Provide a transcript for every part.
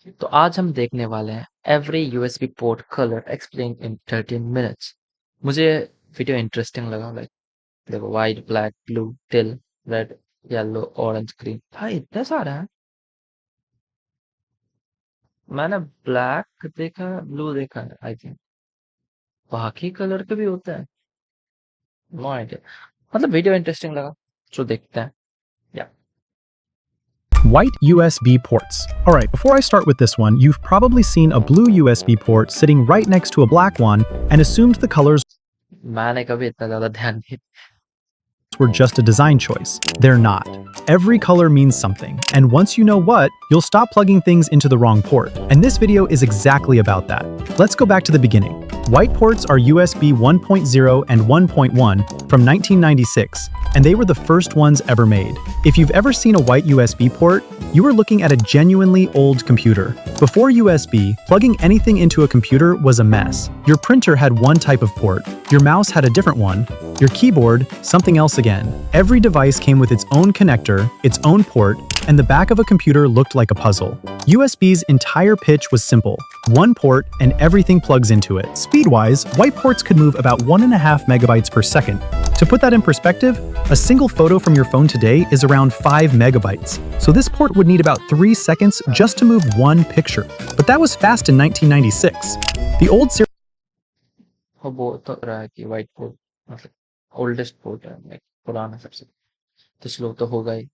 तो आज हम देखने वाले हैं every USB pod colour explain in 13 minutes. मुझे वीडियो इंटरेस्टिंग लगा। लाइक देखो, white, black, blue, till, red, yellow, orange, green. भाई इतने सारे हैं। मैंने ब्लैक देखा है, ब्लू देखा है, आई थिंक बाकी कलर के भी होते हैं। No idea. मतलब वीडियो इंटरेस्टिंग लगा, जो देखते हैं। या White USB ports. Alright, before I start with this one, you've probably seen a blue USB port sitting right next to a black one and assumed the colors मैंने कभी इतना ज्यादा ध्यान नहीं। were just a design choice. They're not. Every color means something, and once you know what, you'll stop plugging things into the wrong port. And this video is exactly about that. Let's go back to the beginning. White ports are USB 1.0 and 1.1 from 1996, and they were the first ones ever made. If you've ever seen a white USB port, you are looking at a genuinely old computer. Before USB, plugging anything into a computer was a mess. Your printer had one type of port, your mouse had a different one, your keyboard, something else again. Every device came with its own connector, its own port, and the back of a computer looked like a puzzle. USB's entire pitch was simple. One port and everything plugs into it. Speed-wise, white ports could move about 1.5 megabytes per second. To put that in perspective, a single photo from your phone today is around 5 megabytes. So this port would need about 3 seconds just to move one picture. But that was fast in 1996. The old वो तो रहा है कि white port मतलब oldest port है, like पुराना सबसे, तो स्लो तो होगा ही।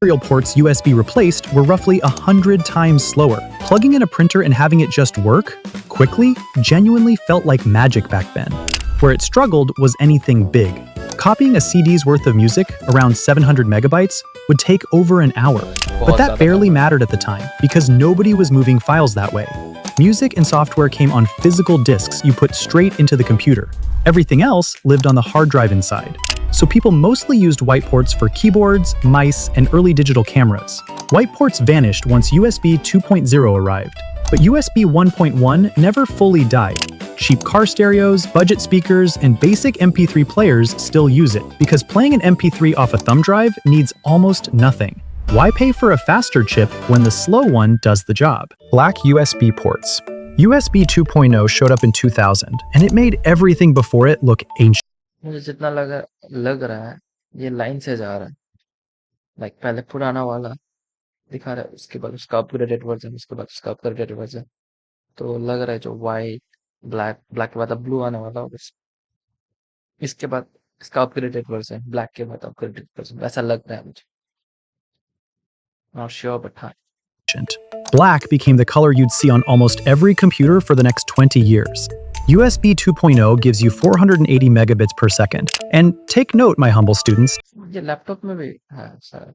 serial ports USB replaced were roughly 100 times slower. Plugging in a printer and having it just work quickly genuinely felt like magic back then. Where it struggled was anything big. Copying a CD's worth of music, around 700 megabytes, would take over an hour. But that barely mattered at the time, because nobody was moving files that way. Music and software came on physical disks you put straight into the computer. Everything else lived on the hard drive inside. So people mostly used white ports for keyboards, mice, and early digital cameras. White ports vanished once USB 2.0 arrived. But USB 1.1 never fully died. Cheap car stereos, budget speakers, and basic MP3 players still use it, because playing an MP3 off a thumb drive needs almost nothing. Why pay for a faster chip when the slow one does the job? Black USB ports. USB 2.0 showed up in 2000, and it made everything before it look ancient. मुझे जितना लग रहा है ये line से जा रहा है। लाइक पहले पुराना वाला दिखा रहा है, उसके बाद उसका अपग्रेडेड वर्जन, उसके बाद उसका अपग्रेडेड वर्जन। तो लग रहा है जो वाइट, ब्लैक के बाद अब ब्लू आने वाला होगा। इसके बाद इसका अपग्रेडेड वर्जन, ब्लैक के बाद अपग्रेडेड वर्जन, ऐसा लग रहा है मुझे। नॉट श्योर बट हाँ। Black became the color you'd see on almost every computer for the next 20 years. USB 2.0 gives you 480 megabits per second. And take note, my humble students, ये laptop में भी है शायद।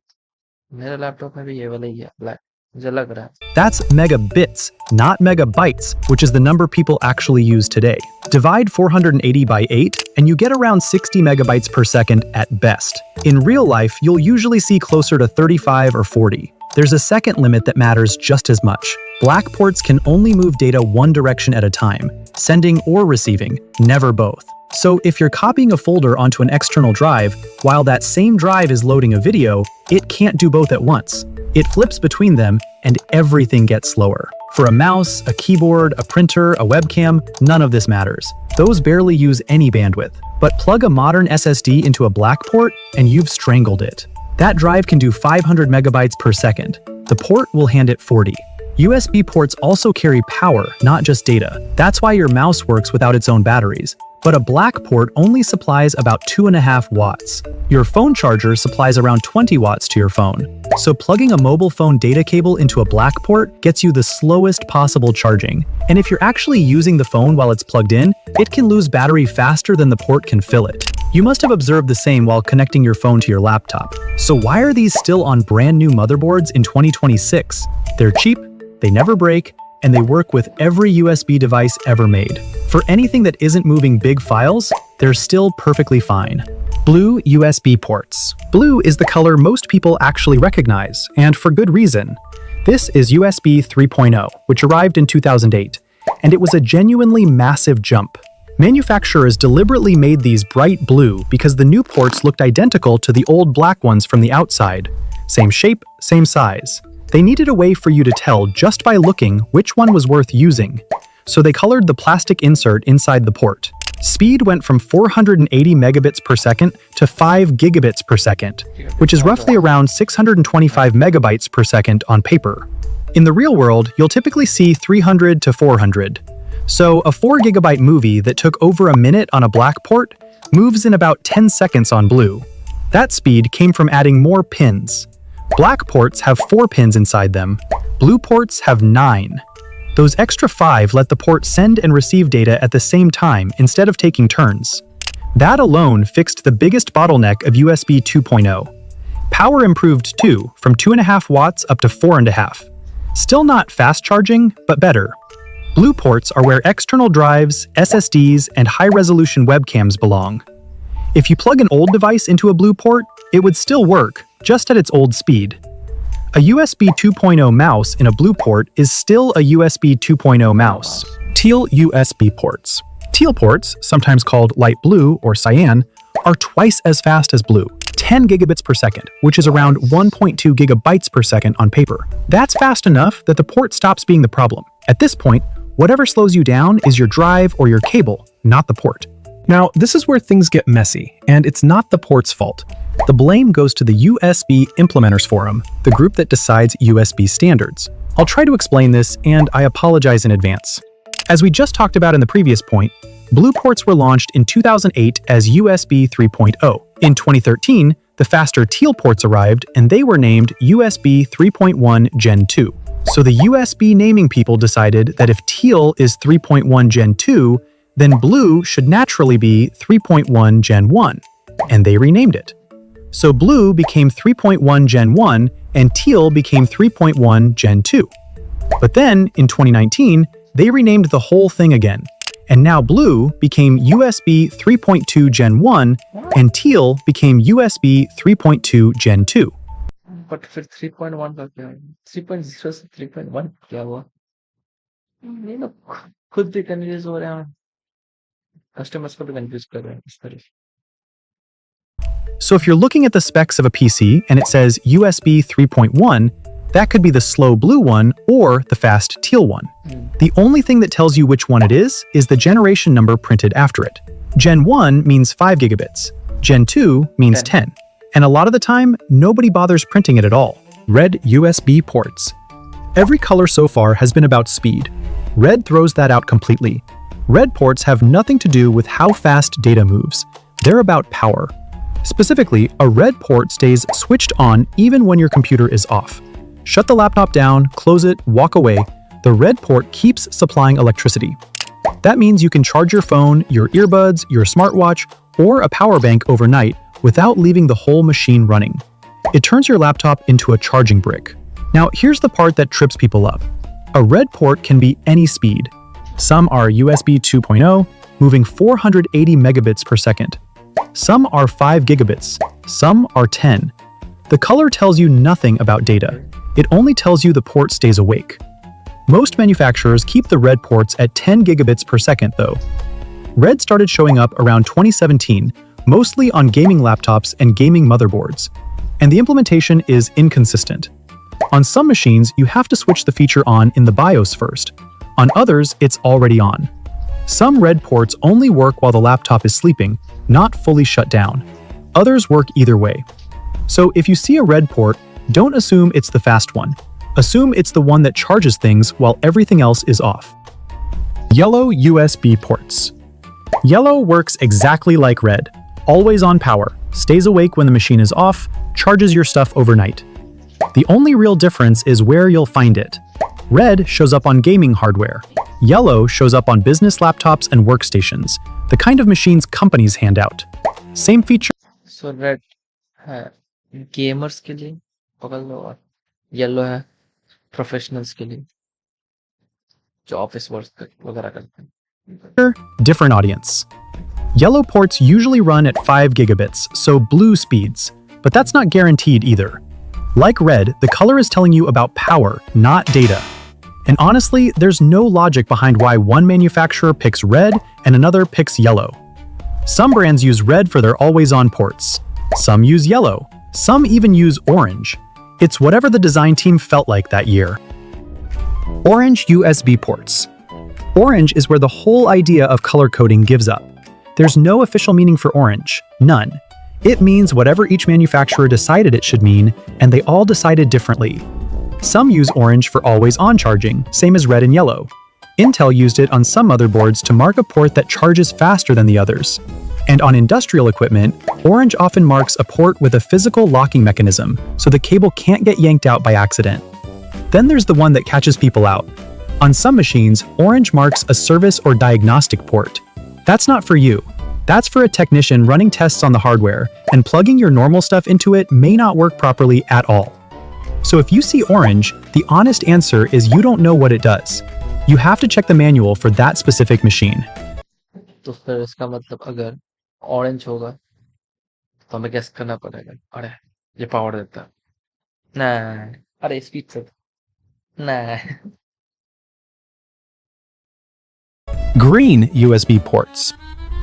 मेरे लैपटॉप में भी ये वाला ही है, ब्लैक, मुझे लग रहा है। that's megabits, not megabytes, which is the number people actually use today. Divide 480 by 8, and you get around 60 megabytes per second at best. In real life, you'll usually see closer to 35 or 40. There's a second limit that matters just as much. Black ports can only move data one direction at a time, sending or receiving, never both. So if you're copying a folder onto an external drive, while that same drive is loading a video, it can't do both at once. It flips between them, and everything gets slower. For a mouse, a keyboard, a printer, a webcam, none of this matters. Those barely use any bandwidth. But plug a modern SSD into a black port, and you've strangled it. That drive can do 500 megabytes per second. The port will hand it 40. USB ports also carry power, not just data. That's why your mouse works without its own batteries. But a black port only supplies about 2.5 watts. Your phone charger supplies around 20 watts to your phone. So plugging a mobile phone data cable into a black port gets you the slowest possible charging. And if you're actually using the phone while it's plugged in, it can lose battery faster than the port can fill it. You must have observed the same while connecting your phone to your laptop. So why are these still on brand new motherboards in 2026? They're cheap, they never break, and they work with every USB device ever made. For anything that isn't moving big files, they're still perfectly fine. Blue USB ports. Blue is the color most people actually recognize, and for good reason. This is USB 3.0, which arrived in 2008, and it was a genuinely massive jump. Manufacturers deliberately made these bright blue because the new ports looked identical to the old black ones from the outside. Same shape, same size. They needed a way for you to tell just by looking which one was worth using, so they colored the plastic insert inside the port. Speed went from 480 megabits per second to 5 gigabits per second, which is roughly around 625 megabytes per second on paper. In the real world, you'll typically see 300 to 400. So a 4 gigabyte movie that took over a minute on a black port moves in about 10 seconds on blue. That speed came from adding more pins. Black ports have 4 pins inside them. Blue ports have 9. Those extra 5 let the port send and receive data at the same time instead of taking turns. That alone fixed the biggest bottleneck of USB 2.0. Power improved too, from 2.5 watts up to 4.5. Still not fast charging, but better. Blue ports are where external drives, SSDs, and high-resolution webcams belong. If you plug an old device into a blue port, it would still work, just at its old speed. A USB 2.0 mouse in a blue port is still a USB 2.0 mouse. Teal USB ports. Teal ports, sometimes called light blue or cyan, are twice as fast as blue, 10 gigabits per second, which is around 1.2 gigabytes per second on paper. That's fast enough that the port stops being the problem. At this point, whatever slows you down is your drive or your cable, not the port. Now, this is where things get messy, and it's not the port's fault. The blame goes to the USB Implementers Forum, the group that decides USB standards. I'll try to explain this, and I apologize in advance. As we just talked about in the previous point, blue ports were launched in 2008 as USB 3.0. In 2013, the faster teal ports arrived, and they were named USB 3.1 Gen 2. So the USB naming people decided that if teal is 3.1 Gen 2, then blue should naturally be 3.1 Gen 1, and they renamed it. So blue became 3.1 Gen 1, and teal became 3.1 Gen 2. But then, in 2019, they renamed the whole thing again, and now blue became USB 3.2 Gen 1, and teal became USB 3.2 Gen 2. But फिर 3.1 का क्या हुआ? 3.0 से 3.1 क्या हुआ? नहीं ना, खुद भी कंफ्यूज हो रहे हैं, कस्टमर्स को भी कंफ्यूज कर रहे हैं इस तरह से। So if you're looking at the specs of a PC and it says USB 3.1, that could be the slow blue one or the fast teal one. The only thing that tells you which one it is the generation number printed after it. Gen 1 means 5 gigabits. Gen 2 means 10. And a lot of the time, nobody bothers printing it at all. Red USB ports. Every color so far has been about speed. Red throws that out completely. Red ports have nothing to do with how fast data moves. They're about power. Specifically, a red port stays switched on even when your computer is off. Shut the laptop down, close it, walk away. The red port keeps supplying electricity. That means you can charge your phone, your earbuds, your smartwatch, or a power bank overnight without leaving the whole machine running. It turns your laptop into a charging brick. Now, here's the part that trips people up. A red port can be any speed. Some are USB 2.0, moving 480 megabits per second. Some are 5 gigabits. Some are 10. The color tells you nothing about data. It only tells you the port stays awake. Most manufacturers keep the red ports at 10 gigabits per second, though. Red started showing up around 2017, mostly on gaming laptops and gaming motherboards, and the implementation is inconsistent. On some machines, you have to switch the feature on in the BIOS first. On others, it's already on. Some red ports only work while the laptop is sleeping, not fully shut down. Others work either way. So if you see a red port, don't assume it's the fast one. Assume it's the one that charges things while everything else is off. Yellow USB ports. Yellow works exactly like red. Always on power, stays awake when the machine is off, charges your stuff overnight. The only real difference is where you'll find it. Red shows up on gaming hardware. Yellow shows up on business laptops and workstations, the kind of machines companies hand out. Same feature. So red है gamers के लिए पकड़ लो, और yellow है professionals के लिए जो office work वगैरह करते हैं। Different audience. Yellow ports usually run at 5 gigabits, so blue speeds, but that's not guaranteed either. Like red, the color is telling you about power, not data. And honestly, there's no logic behind why one manufacturer picks red and another picks yellow. Some brands use red for their always-on ports. Some use yellow. Some even use orange. It's whatever the design team felt like that year. Orange USB ports. Orange is where the whole idea of color coding gives up. There's no official meaning for orange, none. It means whatever each manufacturer decided it should mean, and they all decided differently. Some use orange for always-on charging, same as red and yellow. Intel used it on some motherboards to mark a port that charges faster than the others. And on industrial equipment, orange often marks a port with a physical locking mechanism, so the cable can't get yanked out by accident. Then there's the one that catches people out. On some machines, orange marks a service or diagnostic port. That's not for you. That's for a technician running tests on the hardware, and plugging your normal stuff into it may not work properly at all. So if you see orange, the honest answer is you don't know what it does. You have to check the manual for that specific machine. तो फिर इसका मतलब अगर orange होगा तो हमें guess करना पड़ेगा। अरे ये पावर देता है। नहीं, अरे स्पीड से नहीं। Green USB ports.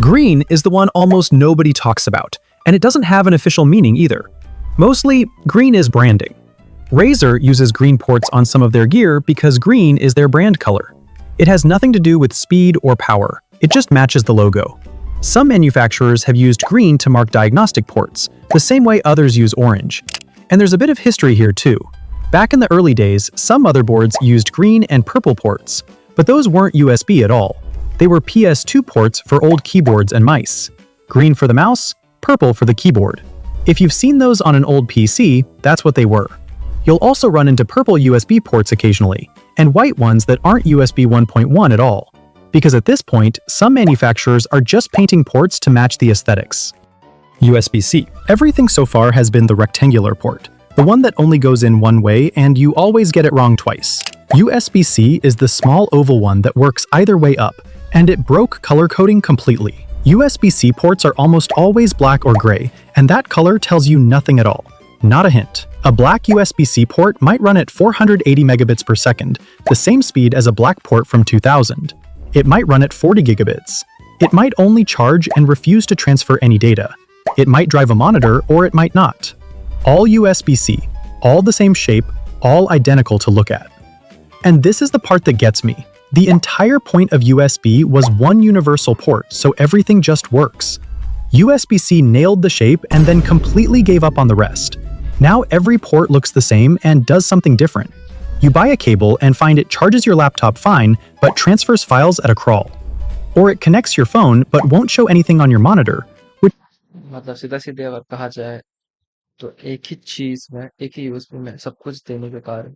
Green is the one almost nobody talks about, and it doesn't have an official meaning either. Mostly, green is branding. Razer uses green ports on some of their gear because green is their brand color. It has nothing to do with speed or power, it just matches the logo. Some manufacturers have used green to mark diagnostic ports, the same way others use orange. And there's a bit of history here too. Back in the early days, some motherboards used green and purple ports, but those weren't USB at all. They were PS2 ports for old keyboards and mice. Green for the mouse, purple for the keyboard. If you've seen those on an old PC, that's what they were. You'll also run into purple USB ports occasionally, and white ones that aren't USB 1.1 at all. Because at this point, some manufacturers are just painting ports to match the aesthetics. USB-C. Everything so far has been the rectangular port, the one that only goes in one way and you always get it wrong twice. USB-C is the small oval one that works either way up, and it broke color coding completely. USB-C ports are almost always black or gray, and that color tells you nothing at all. Not a hint. A black USB-C port might run at 480 megabits per second, the same speed as a black port from 2000. It might run at 40 gigabits. It might only charge and refuse to transfer any data. It might drive a monitor or it might not. All USB-C, all the same shape, all identical to look at. And this is the part that gets me. The entire point of USB was one universal port, so everything just works. USB-C nailed the shape and then completely gave up on the rest. Now every port looks the same and does something different. You buy a cable and find it charges your laptop fine, but transfers files at a crawl. Or it connects your phone, but won't show anything on your monitor, which मतलब सीधा सीधे अगर कहा जाए तो एक ही चीज में एक ही यूएसबी में सब कुछ देने के कारण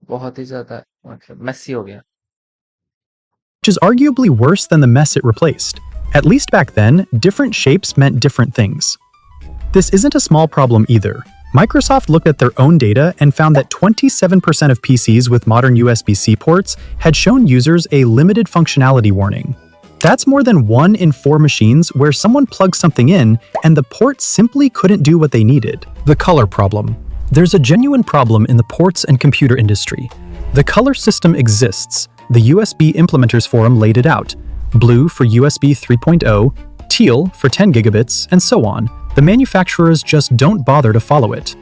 बहुत ही ज्यादा मतलब मेसी हो गया। is arguably worse than the mess it replaced. At least back then, different shapes meant different things. This isn't a small problem either. Microsoft looked at their own data and found that 27% of PCs with modern USB-C ports had shown users a limited functionality warning. That's more than 1 in 4 machines where someone plugged something in and the port simply couldn't do what they needed. The color problem. There's a genuine problem in the ports and computer industry. The color system exists. The USB Implementers Forum laid it out. Blue for USB 3.0, teal for 10 gigabits, and so on. The manufacturers just don't bother to follow it.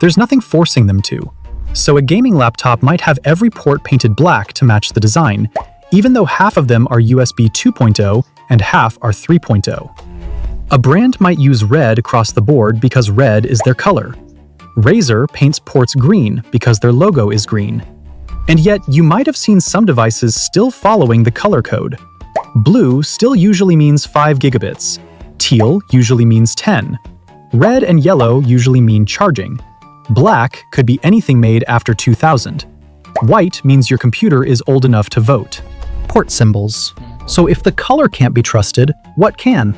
There's nothing forcing them to. So a gaming laptop might have every port painted black to match the design, even though half of them are USB 2.0 and half are 3.0. A brand might use red across the board because red is their color. Razer paints ports green because their logo is green. And yet, you might have seen some devices still following the color code. Blue still usually means 5 gigabits. Teal usually means 10. Red and yellow usually mean charging. Black could be anything made after 2000. White means your computer is old enough to vote. Port symbols. So if the color can't be trusted, what can?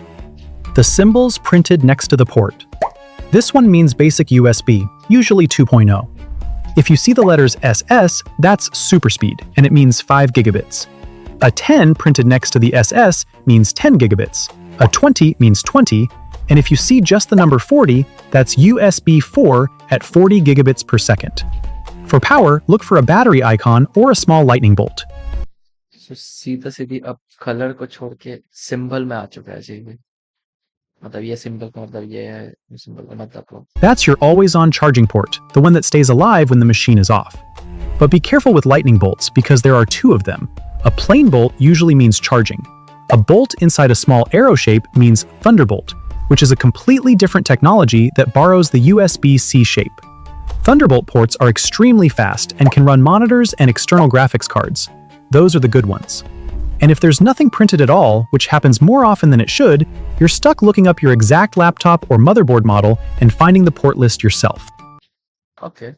The symbols printed next to the port. This one means basic USB, usually 2.0. If you see the letters SS, that's super speed, and it means 5 gigabits. A 10 printed next to the SS means 10 gigabits. A 20 means 20, and if you see just the number 40, that's USB 4 at 40 gigabits per second. For power, look for a battery icon or a small lightning bolt. So सीधा सीधी अब colour को छोड़ के symbol में आ चुका है जी। मतलब ये सिंबल का मतलब ये है, ये सिंबल का मतलब वो। That's your always-on charging port, the one that stays alive when the machine is off. But be careful with lightning bolts because there are two of them. A plain bolt usually means charging. A bolt inside a small arrow shape means thunderbolt, which is a completely different technology that borrows the USB-C shape. Thunderbolt ports are extremely fast and can run monitors and external graphics cards. Those are the good ones. And if there's nothing printed at all, which happens more often than it should, you're stuck looking up your exact laptop or motherboard model and finding the port list yourself. Okay,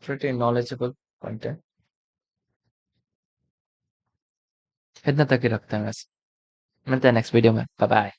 pretty knowledgeable content. इतना तक ही रखते हैं वैसे। मिलते हैं next video में। Bye bye.